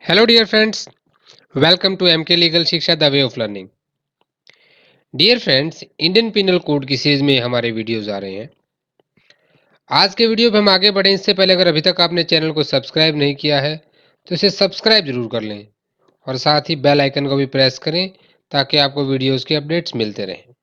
Hello dear friends, welcome to MK Legal शिक्षा the way of learning. Dear friends, Indian penal code की series में हमारे videos आ रहे हैं। आज के वीडियो पे हम आगे बढ़ें इससे पहले अगर अभी तक आपने चैनल को सब्सक्राइब नहीं किया है तो इसे सब्सक्राइब जरूर कर लें और साथ ही बेल आइकन को भी प्रेस करें ताकि आपको वीडियोस के अपडेट्स मिलते रहें।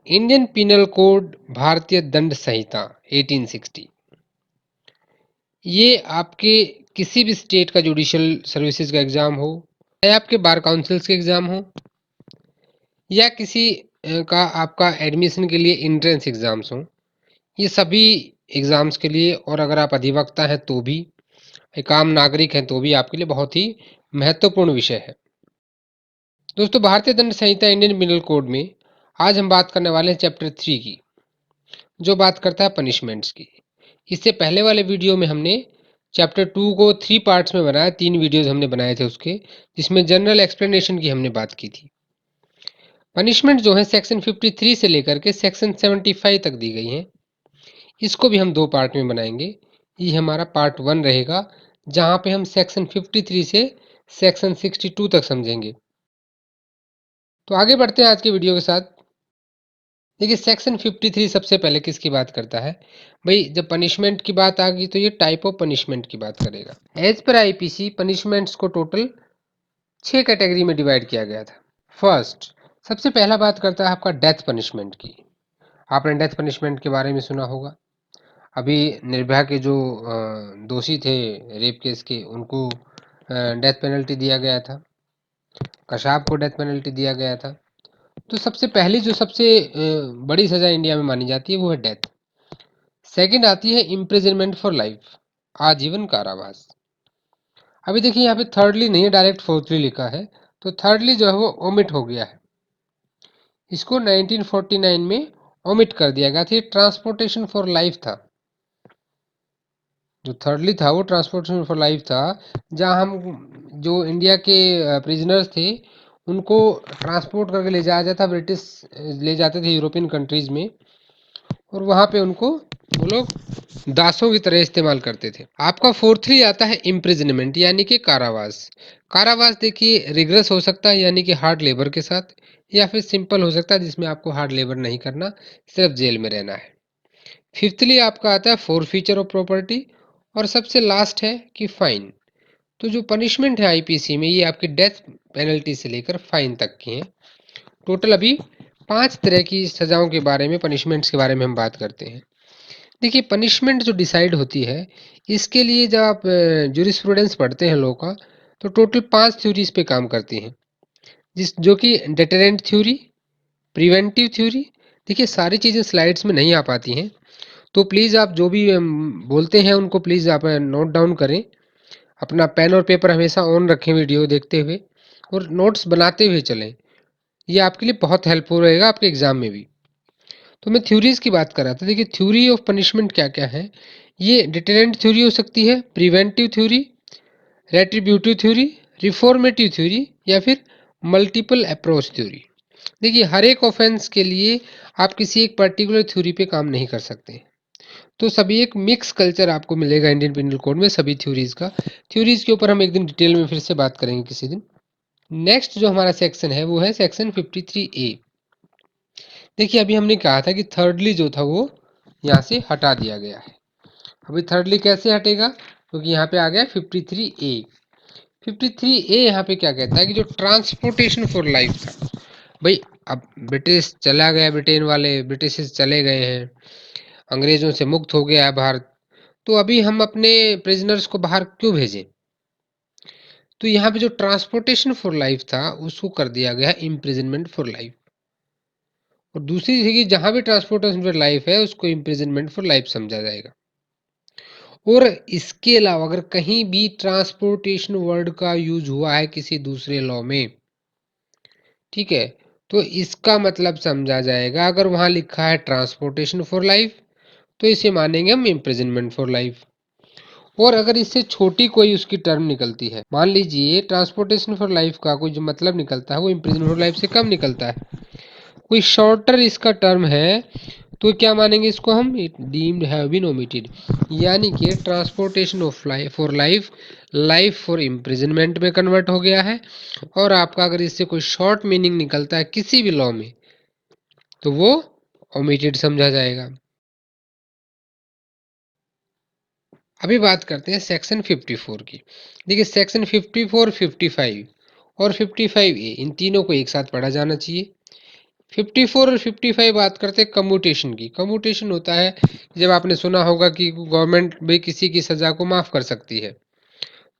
इंडियन पिनल कोड भारतीय दंड संहिता 1860 ये आपके किसी भी स्टेट का जुडिशियल सर्विसेज का एग्जाम हो या आपके बार काउंसिल्स के एग्जाम हो या किसी का आपका एडमिशन के लिए एंट्रेंस एग्जाम्स हों, ये सभी एग्जाम्स के लिए और अगर आप अधिवक्ता हैं तो भी, एक आम नागरिक हैं तो भी आपके लिए बहुत ही महत्वपूर्ण विषय है। दोस्तों, भारतीय दंड संहिता इंडियन पिनल कोड में आज हम बात करने वाले हैं चैप्टर 3 की, जो बात करता है पनिशमेंट्स की। इससे पहले वाले वीडियो में हमने चैप्टर 2 को 3 पार्ट्स में बनाया, 3 वीडियोज हमने बनाए थे उसके, जिसमें जनरल एक्सप्लेनेशन की हमने बात की थी। पनिशमेंट जो है सेक्शन 53 से लेकर के सेक्शन 75 तक दी गई हैं। इसको भी हम 2 पार्ट में बनाएंगे। ये हमारा पार्ट 1 रहेगा, जहां पे हम सेक्शन 53 से सेक्शन 62 तक समझेंगे। तो आगे बढ़ते हैं आज के वीडियो के साथ। देखिए, सेक्शन 53 सबसे पहले किसकी बात करता है भाई? जब पनिशमेंट की बात आ गई तो ये टाइप ऑफ पनिशमेंट की बात करेगा। एज पर आईपीसी पनिशमेंट्स को टोटल 6 कैटेगरी में डिवाइड किया गया था। फर्स्ट, सबसे पहला बात करता है आपका डेथ पनिशमेंट की। आपने डेथ पनिशमेंट के बारे में सुना होगा। अभी निर्भया के जो दोषी थे रेप केस के, उनको डेथ पेनल्टी दिया गया था। कसाब को डेथ पेनल्टी दिया गया था। तो सबसे पहली जो सबसे बड़ी सजा इंडिया में मानी जाती है वो है डेथ। सेकंड आती है इम्प्रिजनमेंट फॉर लाइफ, आजीवन कारावास। अभी देखिए यहाँ पे थर्डली नहीं है, डायरेक्ट फोर्थली लिखा है, तो थर्डली जो है वो ओमिट हो गया है। इसको 1949 में ओमिट कर दिया गया था। ट्रांसपोर्टेशन फॉर लाइफ था। जो थर्डली था वो ट्रांसपोर्टेशन फॉर लाइफ था, जहां हम जो इंडिया के प्रिजनर्स थे उनको ट्रांसपोर्ट करके ले जाया जाता, ब्रिटिश ले जाते थे यूरोपियन कंट्रीज में, और वहां पे उनको वो लोग दासों की तरह इस्तेमाल करते थे। आपका फोर्थली आता है इम्प्रिजनमेंट, यानी कि कारावास। कारावास देखिए रिग्रेस हो सकता है, यानी कि हार्ड लेबर के साथ, या फिर सिंपल हो सकता है जिसमें आपको हार्ड लेबर नहीं करना, सिर्फ जेल में रहना है। फिफ्थली आपका आता है फॉरफीचर ऑफ प्रॉपर्टी, और सबसे लास्ट है कि फाइन। तो जो पनिशमेंट है आईपीसी में, ये आपकी डेथ पेनल्टी से लेकर फाइन तक की है। टोटल अभी 5 तरह की सजाओं के बारे में, पनिशमेंट्स के बारे में हम बात करते हैं। देखिए, पनिशमेंट जो डिसाइड होती है, इसके लिए जब आप जूरिस्प्रूडेंस पढ़ते हैं लॉ का, तो टोटल 5 थ्योरीज पे काम करती हैं, जो कि डेटरेंट थ्योरी, प्रिवेंटिव थ्योरी। देखिए, सारी चीज़ें स्लाइड्स में नहीं आ पाती हैं, तो प्लीज़ आप जो भी बोलते हैं उनको प्लीज़ आप नोट डाउन करें। अपना पेन और पेपर हमेशा ऑन रखें वीडियो देखते हुए, और नोट्स बनाते हुए चलें। ये आपके लिए बहुत हेल्पफुल रहेगा आपके एग्जाम में भी। तो मैं थ्योरीज की बात कर रहा था। देखिए, थ्योरी ऑफ पनिशमेंट क्या क्या है। ये डिटेरेंट थ्योरी हो सकती है, preventive theory, retributive theory, reformative theory, या फिर मल्टीपल अप्रोच थ्योरी। देखिए, हर एक ऑफेंस के लिए आप किसी एक पर्टिकुलर थ्योरी पे काम नहीं कर सकते, तो सभी एक मिक्स कल्चर आपको मिलेगा इंडियन पिनल कोड में सभी थ्योरीज का। थ्योरीज के ऊपर हम एक दिन डिटेल में फिर से बात करेंगे किसी दिन। नेक्स्ट जो हमारा सेक्शन है वो है सेक्शन 53A। देखिए, अभी हमने कहा था कि थर्डली जो था वो यहाँ से हटा दिया गया है। अभी थर्डली कैसे हटेगा, क्योंकि यहाँ पे आ गया 53A। 53A यहाँ पे क्या कहता है कि जो ट्रांसपोर्टेशन फॉर लाइफ था भाई, अब ब्रिटिश चला गया, ब्रिटेन वाले ब्रिटिश चले गए हैं, अंग्रेजों से मुक्त हो गया है भारत, तो अभी हम अपने प्रिजनर्स को बाहर क्यों भेजें? तो यहाँ पे जो ट्रांसपोर्टेशन फॉर लाइफ था उसको कर दिया गया इम्प्रिजनमेंट फॉर लाइफ। और दूसरी थी कि जहां भी ट्रांसपोर्टेशन फॉर लाइफ है उसको इम्प्रिजनमेंट फॉर लाइफ समझा जाएगा। और इसके अलावा अगर कहीं भी ट्रांसपोर्टेशन वर्ड का यूज हुआ है किसी दूसरे लॉ में, ठीक है, तो इसका मतलब समझा जाएगा, अगर वहां लिखा है ट्रांसपोर्टेशन फॉर लाइफ तो इसे मानेंगे हम इम्प्रिजनमेंट फॉर लाइफ। और अगर इससे छोटी कोई उसकी टर्म निकलती है, मान लीजिए ट्रांसपोर्टेशन फॉर लाइफ का कोई जो मतलब निकलता है वो इम्प्रिजनमेंट फॉर लाइफ से कम निकलता है, कोई शॉर्टर इसका टर्म है, तो क्या मानेंगे इसको हम, it deemed have been omitted, यानी कि transportation of life for life, life for imprisonment में कन्वर्ट हो गया है। और आपका अगर इससे कोई शॉर्ट मीनिंग निकलता है किसी भी लॉ में तो वो ओमिटेड समझा जाएगा। अभी बात करते हैं सेक्शन 54 की। देखिए सेक्शन 54, 55 और 55A इन तीनों को एक साथ पढ़ा जाना चाहिए। 54 और 55 बात करते हैं कम्यूटेशन की। कम्यूटेशन होता है जब आपने सुना होगा कि गवर्नमेंट भी किसी की सजा को माफ कर सकती है,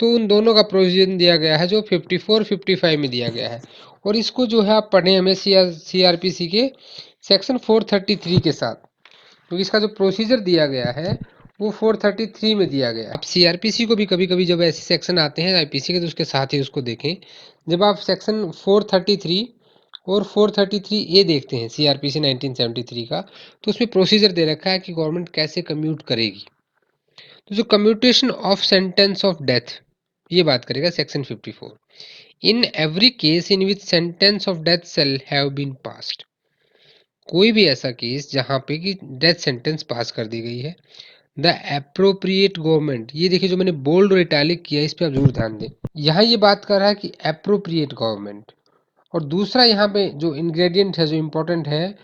तो उन दोनों का प्रोविजन दिया गया है जो 54, 55 में दिया गया है। और इसको जो है आप पढ़ें हमें CRPC के सेक्शन 433 के साथ, क्योंकि इसका जो प्रोसीजर दिया गया है वो 433 में दिया गया है। आप CRPC को भी कभी कभी जब ऐसे सेक्शन आते हैं IPC के तो उसके साथ ही उसको देखें। जब आप सेक्शन 433 और 433A देखते हैं CRPC 1973 का, तो उसमें प्रोसीजर दे रखा है कि गवर्नमेंट कैसे कम्यूट करेगी। तो जो commutation of sentence of death ये बात करेगा section 54। In every case in which sentence of death shall have been passed, कोई भी ऐसा केस जहां पे कि डेथ सेंटेंस पास कर दी गई है, द एप्रोप्रिएट गवर्नमेंट, ये देखिए जो मैंने बोल्ड और इटैलिक किया इस पे आप जरूर ध्यान दें। यहाँ ये बात कर रहा है कि एप्रोप्रिएट गवर्नमेंट, और दूसरा यहाँ पे जो इंग्रेडिएंट है जो इम्पोर्टेंट है,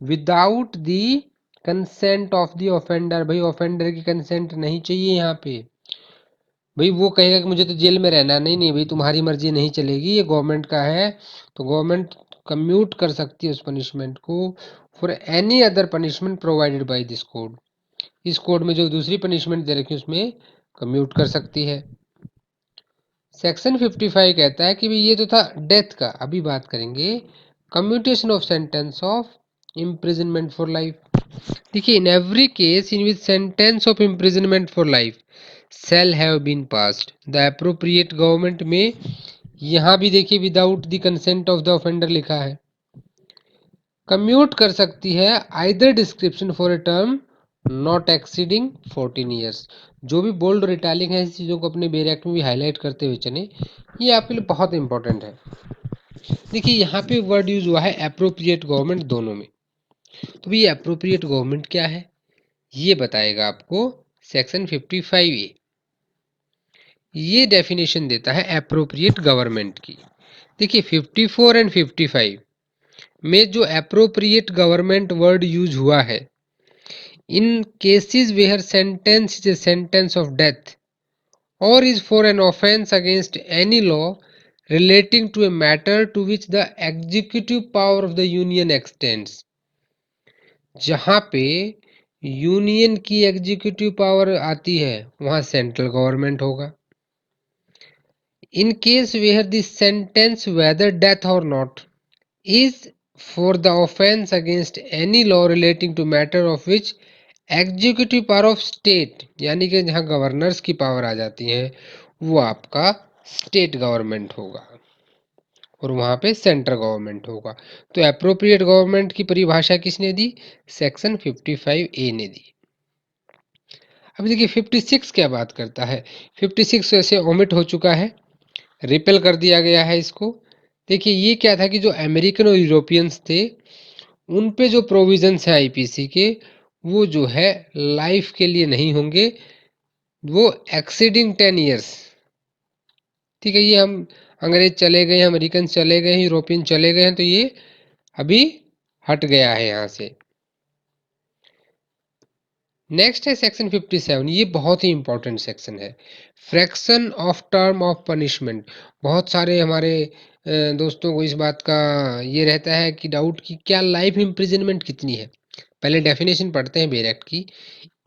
without the consent of the offender. भाई ऑफेंडर की कंसेंट नहीं चाहिए यहाँ पे। भाई वो कहेगा कि मुझे तो जेल में रहना, नहीं नहीं भाई तुम्हारी मर्जी नहीं चलेगी, ये गवर्नमेंट का है, तो गवर्नमेंट कम्यूट कर सकती है उस पनिशमेंट को for any other punishment provided by this code. इस कोड में जो दूसरी पनिशमेंट दे रखी है उसमें कम्यूट कर सकती है। सेक्शन 55 कहता है कि भाई ये तो था डेथ का, अभी बात करेंगे commutation of sentence of imprisonment for life. देखिए in every case in which sentence of imprisonment for life shall have been passed the appropriate government में, यहाँ भी देखिए without the consent of the offender लिखा है, कम्यूट कर सकती है either description for a term not exceeding 14 years. जो भी बोल्ड और इटैलिक है इस चीज़ों को अपने बेरेक्ट में भी हाईलाइट करते हुए चले, ये आपके लिए बहुत इंपॉर्टेंट है। देखिए यहाँ पे वर्ड यूज हुआ है अप्रोप्रिएट गवर्नमेंट दोनों में। तो भाई अप्रोप्रिएट गवर्नमेंट क्या है ये बताएगा आपको सेक्शन 55A। ये डेफिनेशन देता है एप्रोप्रिएट गवर्नमेंट की। देखिए 54 एंड 55 में जो एप्रोप्रिएट गवर्नमेंट वर्ड यूज हुआ है, in cases where sentence is a sentence of death और is for an offence against any law relating to a matter to which the executive power of the union extends। जहां पे union की executive power आती है वहां central government होगा। In case where the sentence whether death or not is for the offense against any law relating to matter of which executive power of state, यानी कि जहां गवर्नर्स की power आ जाती है वो आपका स्टेट गवर्नमेंट होगा और वहां पे सेंट्रल गवर्नमेंट होगा। तो अप्रोप्रिएट गवर्नमेंट की परिभाषा किसने दी, सेक्शन 55A ने दी। अब देखिए 56 क्या बात करता है। 56 वैसे ओमिट हो चुका है, रिपेल कर दिया गया है इसको। देखिए ये क्या था कि जो अमेरिकन और यूरोपियंस थे उन पे जो प्रोविजंस हैं आईपीसी के वो जो है लाइफ के लिए नहीं होंगे, वो एक्सीडिंग 10 ईयर्स। ठीक है, ये हम अंग्रेज चले गए, अमेरिकन चले गए, यूरोपियन चले गए हैं, तो ये अभी हट गया है यहाँ से। नेक्स्ट है सेक्शन 57। ये बहुत ही इंपॉर्टेंट सेक्शन है, fraction of term of punishment. बहुत सारे हमारे दोस्तों को इस बात का ये रहता है कि डाउट कि क्या लाइफ इम्प्रिजनमेंट कितनी है। पहले डेफिनेशन पढ़ते हैं बेर एक्ट की।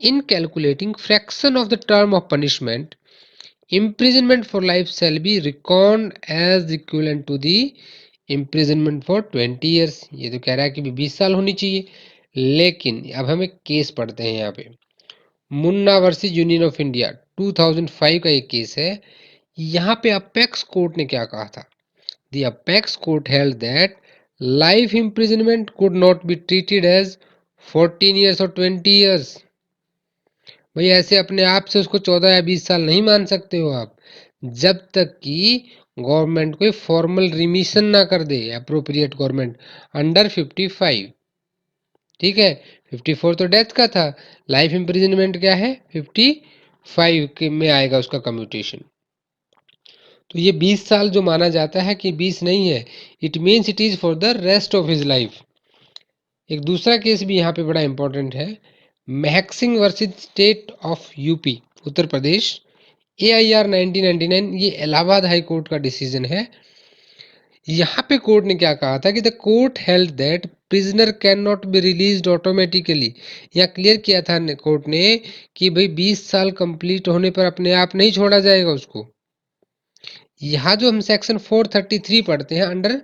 In calculating fraction of the term of punishment imprisonment for life shall be record as equivalent to the imprisonment for 20 years. ये तो कह रहा है कि 20 साल होनी चाहिए, लेकिन अब हम एक केस पढ़ते हैं यहाँ पे, Munna versus union of India 2005 का एक केस है। यहाँ पे अपेक्स कोर्ट ने क्या कहा था, the apex court held that life imprisonment could not be treated as 14 years और 20 ईयर्स। भाई ऐसे अपने आप से उसको 14 या 20 साल नहीं मान सकते हो आप, जब तक कि गवर्नमेंट कोई फॉर्मल रिमिशन ना कर दे, अप्रोप्रिएट गवर्नमेंट अंडर 55। ठीक है, 54 तो डेथ का था, लाइफ इम्प्रिजनमेंट क्या है 55 के में आएगा उसका कम्यूटेशन। तो ये 20 साल जो माना जाता है कि 20 नहीं है, it means it is for the rest of his life. एक दूसरा केस भी यहाँ पे बड़ा इंपॉर्टेंट है, महक versus state of UP Uttar Pradesh, AIR 1999, ये इलाहाबाद हाई कोर्ट का डिसीजन है। यहाँ पे कोर्ट ने क्या कहा था कि the court held that prisoner can not be released automatically. यहाँ क्लियर किया था कोर्ट ने कि भाई 20 साल कंप्लीट होने पर अपने आप नहीं छोड़ा जाएगा उसको। यहाँ जो हम सेक्शन 433 पढ़ते हैं अंडर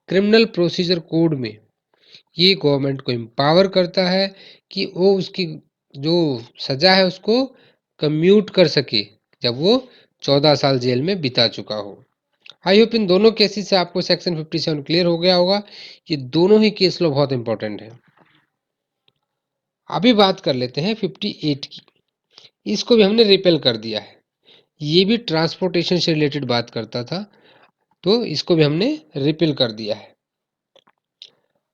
क्रिमिनल प्रोसीजर कोड में, ये गवर्नमेंट को एम्पावर करता है कि वो उसकी जो सजा है उसको कम्यूट कर सके जब वो 14 साल जेल में बिता चुका हो। आई होप इन दोनों केसेस से आपको सेक्शन 57 क्लियर हो गया होगा। ये दोनों ही केस लो बहुत इंपॉर्टेंट है। अभी बात कर लेते हैं 58 की। इसको भी हमने रिपेल कर दिया है, ये भी ट्रांसपोर्टेशन से रिलेटेड बात करता था, तो इसको भी हमने रिपेल कर दिया है।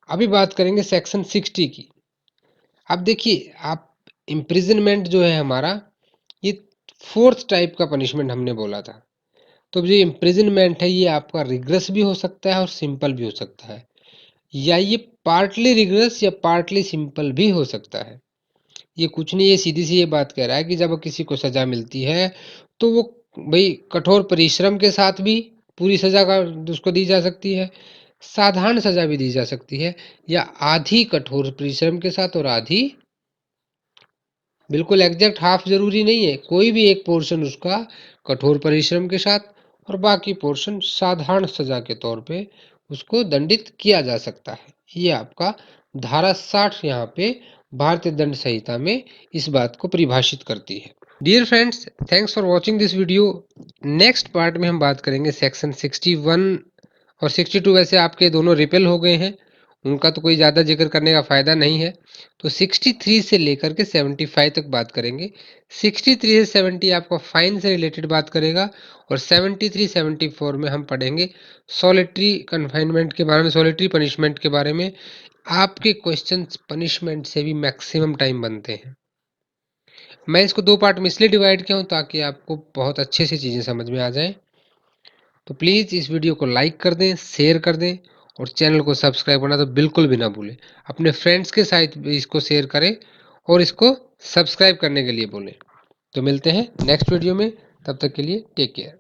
अभी बात करेंगे सेक्शन 60 की। अब देखिए आप, इम्प्रिजनमेंट जो है हमारा, ये फोर्थ टाइप का पनिशमेंट हमने बोला था। तो जो इम्प्रिजनमेंट है ये आपका रिग्रेस भी हो सकता है और सिंपल भी हो सकता है, या ये पार्टली रिग्रेस या पार्टली सिंपल भी हो सकता है। ये कुछ नहीं, ये सीधी सी ये बात कह रहा है कि जब किसी को सजा मिलती है तो वो भाई कठोर परिश्रम के साथ भी पूरी सजा का उसको दी जा सकती है, साधारण सजा भी दी जा सकती है, या आधी कठोर परिश्रम के साथ और आधी बिल्कुल एग्जैक्ट हाफ जरूरी नहीं है, कोई भी एक पोर्शन उसका कठोर परिश्रम के साथ और बाकी पोर्शन साधारण सजा के तौर पे उसको दंडित किया जा सकता है। ये आपका धारा 60 यहाँ पे भारतीय दंड संहिता में इस बात को परिभाषित करती है। Dear friends, thanks for watching this video. Next part में हम बात करेंगे सेक्शन 61 और 62। वैसे आपके दोनों रिपेल हो गए हैं, उनका तो कोई ज़्यादा जिक्र करने का फ़ायदा नहीं है। तो 63 से लेकर के 75 तक बात करेंगे। 63 से 70 आपका फाइन से रिलेटेड बात करेगा, और 73 74 में हम पढ़ेंगे सॉलिटरी कन्फाइनमेंट के बारे में, सॉलिटरी पनिशमेंट के बारे में। आपके क्वेश्चंस पनिशमेंट से भी मैक्सिमम टाइम बनते हैं। मैं इसको दो पार्ट में इसलिए डिवाइड किया हूँ ताकि आपको बहुत अच्छे से चीज़ें समझ में आ जाएं। तो प्लीज़ इस वीडियो को लाइक कर दें, शेयर कर दें, और चैनल को सब्सक्राइब करना तो बिल्कुल भी ना भूलें। अपने फ्रेंड्स के साथ भी इसको शेयर करें और इसको सब्सक्राइब करने के लिए बोलें। तो मिलते हैं नेक्स्ट वीडियो में, तब तक के लिए टेक केयर।